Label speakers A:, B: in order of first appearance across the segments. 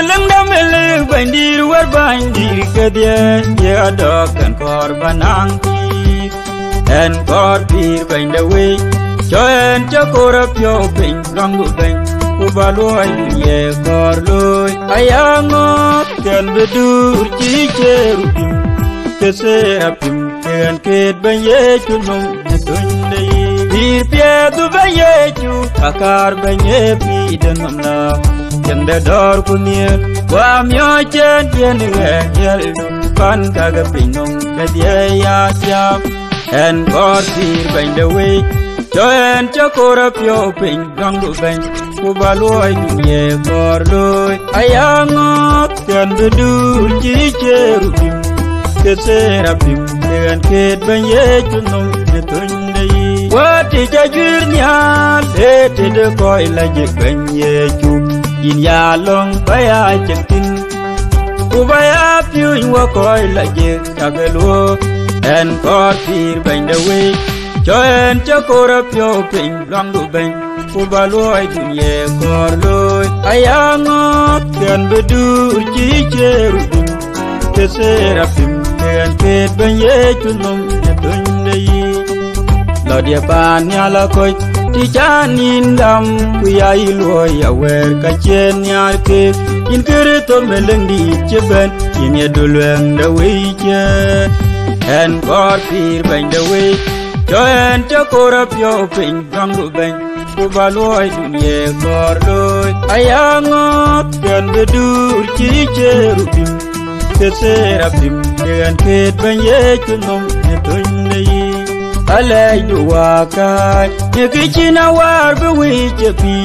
A: Melang da melang bandir war bandir kedia ya dokan korban angki en kor pir banda we joen chokorap yo ping rangu bang kubaloi ye korloi ayango kan bedur ciceru keserapim kan ket banye chunong tundai pir pia tu banye chu akar banye pi dan mamla Janda dor kunir wa myo chen yen nge yel kan kaga pinong kadia ya siap en kor tir bang the way joen chokora pyo ping gang du bang ku baloi ye kor loi ayangot kan bedur ji cheru bim keserapim dengan ket bang ye chunong netundai wa ti jajur nyal te de koi la je bang ye chu Yin ya long baya chengtin Ubaya piuin wa koi la je kagelo En kor pir bang the way Joen chokora pyo ping long du bang Kubaloi dunye kor loi Ayangot kan bedur ji cheru bim Keserapim kan ket bang ye chunom netundai Lo dia pan nyala koi Ti janin dam kuya iloi awer kachen nyar ke in kerto meleng di cheben in ya dulweng da weje en kor pir bang da we joen chokora pyo ping gang du bang ku baloi dunye kor loi ayangot kan bedur ci cheru bim keserapim dengan ket bang ye chunom netundai Alay duwakai Nyekicina war bewi jepi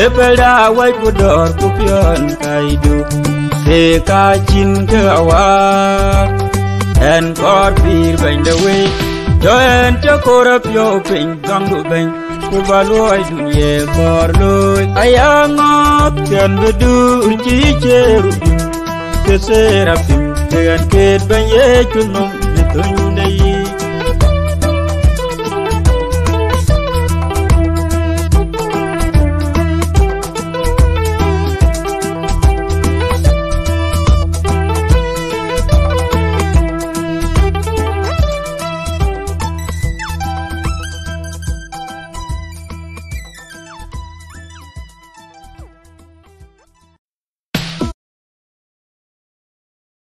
A: Epelda wai kudor kupion kaidu Sekacin ke awar En kor pir bang the way Joen chokora pyo ping gang du bang Kubaloi dunye kor loi Ayangot kan bedur ci cheru bim Keserapim dengan ket bang ye chunom netundai